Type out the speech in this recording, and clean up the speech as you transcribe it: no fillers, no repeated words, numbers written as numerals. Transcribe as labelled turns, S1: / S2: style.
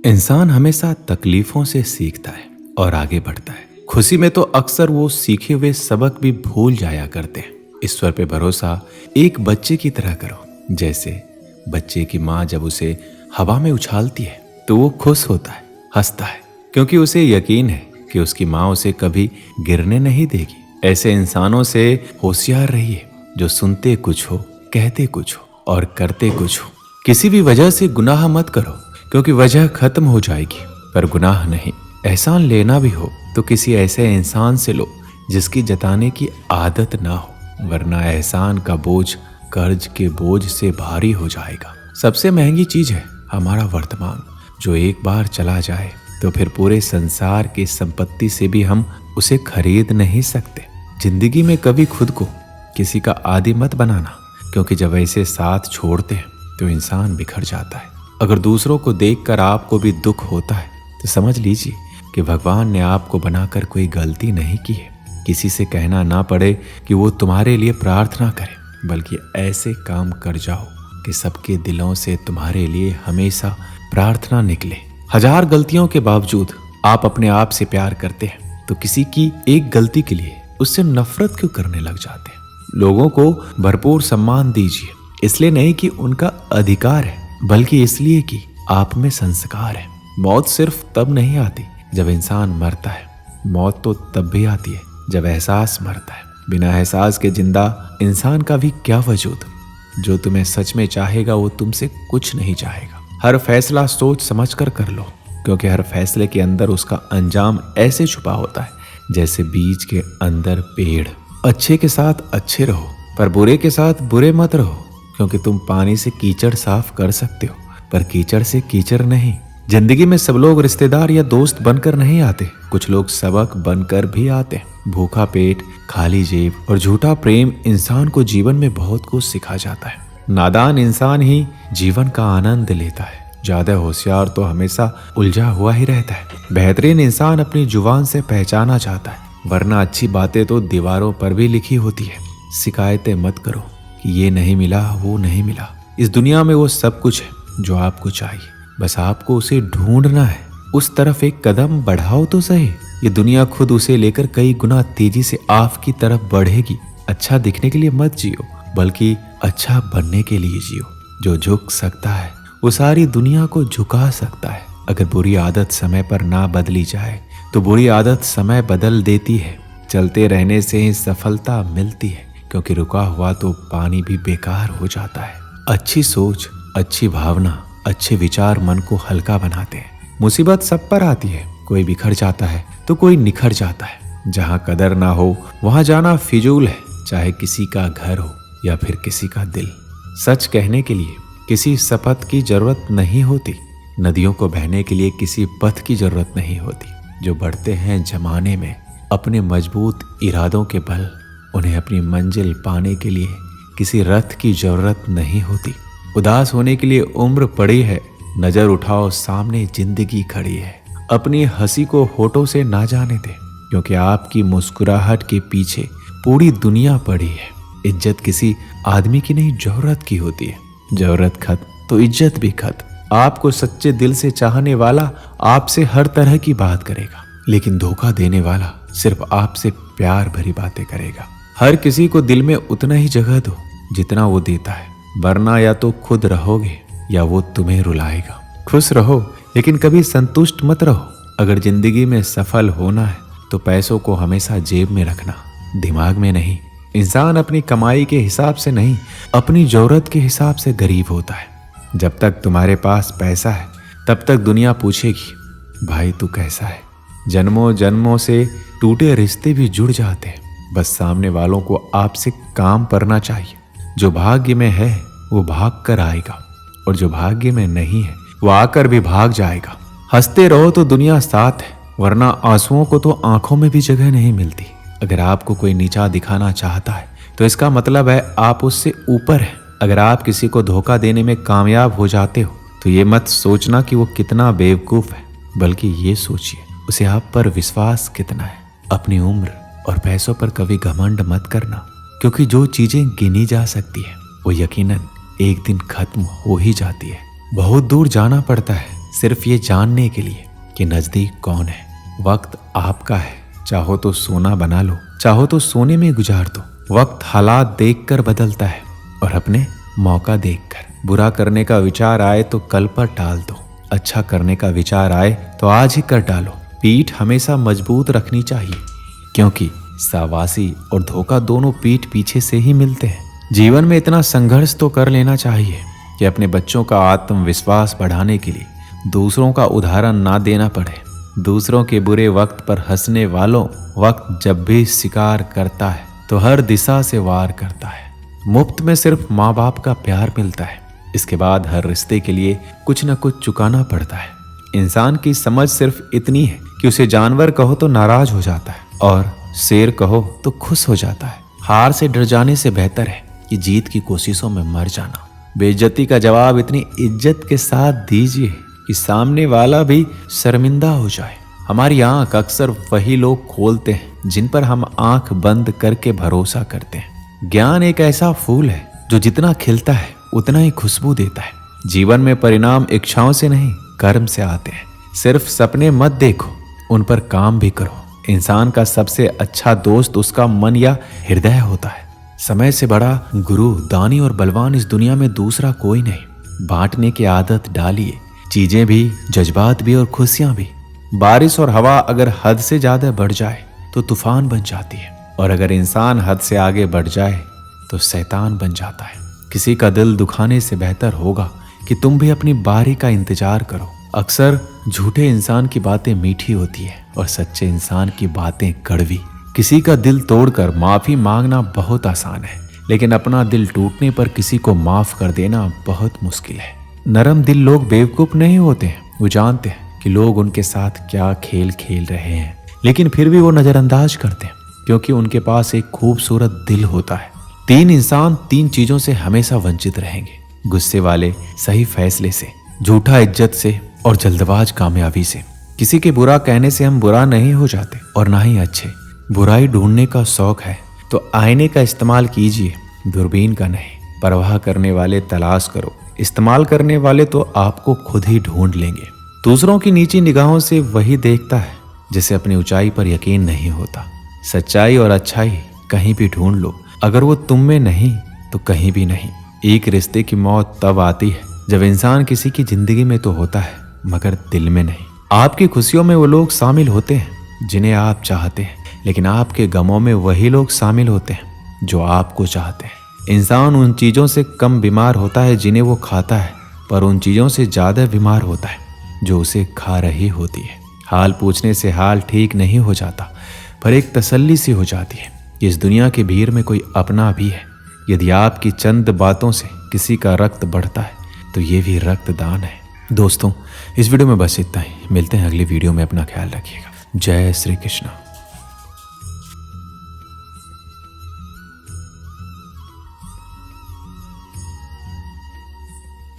S1: इंसान हमेशा तकलीफों से सीखता है और आगे बढ़ता है। खुशी में तो अक्सर वो सीखे हुए सबक भी भूल जाया करते हैं। ईश्वर पे भरोसा एक बच्चे की तरह करो। जैसे बच्चे की माँ जब उसे हवा में उछालती है तो वो खुश होता है, हंसता है, क्योंकि उसे यकीन है कि उसकी माँ उसे कभी गिरने नहीं देगी। ऐसे इंसानों से होशियार रहिए जो सुनते कुछ हो, कहते कुछ हो और करते कुछ हो। किसी भी वजह से गुनाह मत करो, क्योंकि वजह खत्म हो जाएगी, पर गुनाह नहीं। एहसान लेना भी हो तो किसी ऐसे इंसान से लो जिसकी जताने की आदत ना हो, वरना एहसान का बोझ कर्ज के बोझ से भारी हो जाएगा। सबसे महंगी चीज है हमारा वर्तमान, जो एक बार चला जाए तो फिर पूरे संसार की संपत्ति से भी हम उसे खरीद नहीं सकते। जिंदगी में कभी खुद को किसी का आदी मत बनाना, क्योंकि जब ऐसे साथ छोड़ते हैं तो इंसान बिखर जाता है। अगर दूसरों को देखकर आपको भी दुख होता है तो समझ लीजिए कि भगवान ने आपको बनाकर कोई गलती नहीं की है। किसी से कहना ना पड़े कि वो तुम्हारे लिए प्रार्थना करे, बल्कि ऐसे काम कर जाओ कि सबके दिलों से तुम्हारे लिए हमेशा प्रार्थना निकले। हजार गलतियों के बावजूद आप अपने आप से प्यार करते हैं तो किसी की एक गलती के लिए उससे नफरत क्यों करने लग जाते हैं। लोगों को भरपूर सम्मान दीजिए, इसलिए नहीं कि उनका अधिकार है, बल्कि इसलिए कि आप में संस्कार है। मौत सिर्फ तब नहीं आती जब इंसान मरता है, मौत तो तब भी आती है जब एहसास मरता है। बिना एहसास के जिंदा इंसान का भी क्या वजूद। जो तुम्हें सच में चाहेगा वो तुमसे कुछ नहीं चाहेगा। हर फैसला सोच समझ कर लो, क्योंकि हर फैसले के अंदर उसका अंजाम ऐसे छुपा होता है जैसे बीज के अंदर पेड़। अच्छे के साथ अच्छे रहो, पर बुरे के साथ बुरे मत रहो, क्योंकि तुम पानी से कीचड़ साफ कर सकते हो, पर कीचड़ से कीचड़ नहीं। जिंदगी में सब लोग रिश्तेदार या दोस्त बनकर नहीं आते, कुछ लोग सबक बनकर भी आते हैं। भूखा पेट, खाली जेब और झूठा प्रेम इंसान को जीवन में बहुत कुछ सिखा जाता है। नादान इंसान ही जीवन का आनंद लेता है, ज्यादा होशियार तो हमेशा उलझा हुआ ही रहता है। बेहतरीन इंसान अपनी जुबान से पहचाना चाहता है, वरना अच्छी बातें तो दीवारों पर भी लिखी होती है। शिकायतें मत करो कि ये नहीं मिला, वो नहीं मिला। इस दुनिया में वो सब कुछ है जो आपको चाहिए, बस आपको उसे ढूंढना है। उस तरफ एक कदम बढ़ाओ तो सही। ये दुनिया खुद उसे लेकर कई गुना तेजी से आपकी तरफ बढ़ेगी। अच्छा दिखने के लिए मत जियो, बल्कि अच्छा बनने के लिए जियो। जो झुक सकता है वो सारी दुनिया को झुका सकता है। अगर बुरी आदत समय पर ना बदली जाए तो बुरी आदत समय बदल देती है। चलते रहने से ही सफलता मिलती है, क्योंकि रुका हुआ तो पानी भी बेकार हो जाता है। अच्छी सोच, अच्छी भावना, अच्छे विचार मन को हल्का बनाते हैं। मुसीबत सब पर आती है, कोई बिखर जाता है तो कोई निखर जाता है। जहाँ कदर ना हो वहाँ जाना फिजूल है, चाहे किसी का घर हो या फिर किसी का दिल। सच कहने के लिए किसी शपथ की जरूरत नहीं होती, नदियों को बहने के लिए किसी पथ की जरूरत नहीं होती। जो बढ़ते हैं जमाने में अपने मजबूत इरादों के बल, उन्हें अपनी मंजिल पाने के लिए किसी रथ की जरूरत नहीं होती। उदास होने के लिए उम्र पड़ी है, नजर उठाओ सामने जिंदगी खड़ी है। अपनी हंसी को होठों से ना जाने दे, क्योंकि आपकी मुस्कुराहट के पीछे पूरी दुनिया पड़ी है। इज्जत किसी आदमी की नहीं, जरूरत की होती है। जरूरत खत्म तो इज्जत भी खत्म। आपको सच्चे दिल से चाहने वाला आपसे हर तरह की बात करेगा, लेकिन धोखा देने वाला सिर्फ आपसे प्यार भरी बातें करेगा। हर किसी को दिल में उतना ही जगह दो जितना वो देता है, वरना या तो खुद रहोगे या वो तुम्हें रुलाएगा। खुश रहो, लेकिन कभी संतुष्ट मत रहो। अगर जिंदगी में सफल होना है तो पैसों को हमेशा जेब में रखना, दिमाग में नहीं। इंसान अपनी कमाई के हिसाब से नहीं, अपनी जरूरत के हिसाब से गरीब होता है। जब तक तुम्हारे पास पैसा है तब तक दुनिया पूछेगी, भाई तू कैसा है। जन्मों जन्मों से टूटे रिश्ते भी जुड़ जाते हैं, बस सामने वालों को आपसे काम करना चाहिए। जो भाग्य में है वो भाग कर आएगा, और जो भाग्य में नहीं है वो आकर भी भाग जाएगा। हंसते रहो तो दुनिया साथ है, वरना आंसुओं को तो आंखों में भी जगह नहीं मिलती। अगर आपको कोई नीचा दिखाना चाहता है तो इसका मतलब है आप उससे ऊपर हैं। अगर आप किसी को धोखा देने में कामयाब हो जाते हो तो ये मत सोचना कि वो कितना बेवकूफ है, बल्कि ये सोचिए उसे आप पर विश्वास कितना है। अपनी उम्र और पैसों पर कभी घमंड मत करना, क्योंकि जो चीजें गिनी जा सकती है वो यकीनन एक दिन खत्म हो ही जाती है। बहुत दूर जाना पड़ता है सिर्फ ये जानने के लिए कि नजदीक कौन है। वक्त आपका है, चाहो तो सोना बना लो, चाहो तो सोने में गुजार दो। वक्त हालात देखकर बदलता है और अपने मौका देखकर। बुरा करने का विचार आए तो कल पर टाल दो, अच्छा करने का विचार आए तो आज ही कर डालो। पीठ हमेशा मजबूत रखनी चाहिए, क्योंकि शाबाशी और धोखा दोनों पीठ पीछे से ही मिलते हैं। जीवन में इतना संघर्ष तो कर लेना चाहिए कि अपने बच्चों का आत्मविश्वास बढ़ाने के लिए दूसरों का उदाहरण ना देना पड़े। दूसरों के बुरे वक्त पर हंसने वालों वक्त जब भी शिकार करता है तो हर दिशा से वार करता है। मुफ्त में सिर्फ माँ बाप का प्यार मिलता है, इसके बाद हर रिश्ते के लिए कुछ न कुछ चुकाना पड़ता है। इंसान की समझ सिर्फ इतनी है कि उसे जानवर कहो तो नाराज हो जाता है और शेर कहो तो खुश हो जाता है। हार से डर जाने से बेहतर है कि जीत की कोशिशों में मर जाना। बेइज्जती का जवाब इतनी इज्जत के साथ दीजिए कि सामने वाला भी शर्मिंदा हो जाए। हमारी आंख अक्सर वही लोग खोलते हैं जिन पर हम आंख बंद करके भरोसा करते हैं। ज्ञान एक ऐसा फूल है जो जितना खिलता है उतना ही खुशबू देता है। जीवन में परिणाम इच्छाओं से नहीं, कर्म से आते हैं। सिर्फ सपने मत देखो, उन पर काम भी करो। इंसान का सबसे अच्छा दोस्त उसका मन या हृदय होता है। समय से बड़ा गुरु, दानी और बलवान इस दुनिया में दूसरा कोई नहीं। बांटने की आदत डालिए, चीजें भी, जज्बात भी और खुशियां भी। बारिश और हवा अगर हद से ज्यादा बढ़ जाए तो तूफान बन जाती है, और अगर इंसान हद से आगे बढ़ जाए तो शैतान बन जाता है। किसी का दिल दुखाने से बेहतर होगा कि तुम भी अपनी बारी का इंतजार करो। अक्सर झूठे इंसान की बातें मीठी होती है और सच्चे इंसान की बातें कड़वी। किसी का दिल तोड़कर माफी मांगना बहुत आसान है, लेकिन अपना दिल टूटने पर किसी को माफ कर देना बहुत मुश्किल है। नरम दिल लोग बेवकूफ नहीं होते हैं, वो जानते हैं कि लोग उनके साथ क्या खेल खेल रहे हैं, लेकिन फिर भी वो नजरअंदाज करते हैं क्योंकि उनके पास एक खूबसूरत दिल होता है। 3 इंसान 3 चीजों से हमेशा वंचित रहेंगे: गुस्से वाले सही फैसले से, झूठा इज्जत से और जल्दबाज कामयाबी से। किसी के बुरा कहने से हम बुरा नहीं हो जाते और ना ही अच्छे। बुराई ढूंढने का शौक है तो आईने का इस्तेमाल कीजिए, दूरबीन का नहीं। परवाह करने वाले तलाश करो, इस्तेमाल करने वाले तो आपको खुद ही ढूंढ लेंगे। दूसरों की नीची निगाहों से वही देखता है जिसे अपनी ऊंचाई पर यकीन नहीं होता। सच्चाई और अच्छाई कहीं भी ढूंढ लो, अगर वो तुम में नहीं तो कहीं भी नहीं। एक रिश्ते की मौत तब आती है जब इंसान किसी की जिंदगी में तो होता है मगर दिल में नहीं। आपकी खुशियों में वो लोग शामिल होते हैं जिन्हें आप चाहते हैं, लेकिन आपके गमों में वही लोग शामिल होते हैं जो आपको चाहते हैं। इंसान उन चीजों से कम बीमार होता है जिन्हें वो खाता है, पर उन चीजों से ज्यादा बीमार होता है जो उसे खा रही होती है। हाल पूछने से हाल ठीक नहीं हो जाता, पर एक तसल्ली सी हो जाती है कि इस दुनिया की भीड़ में कोई अपना भी है। यदि आपकी चंद बातों से किसी का रक्त बढ़ता है तो ये भी रक्तदान है। दोस्तों, इस वीडियो में बस इतना ही। मिलते हैं अगली वीडियो में। अपना ख्याल रखिएगा। जय श्री कृष्ण।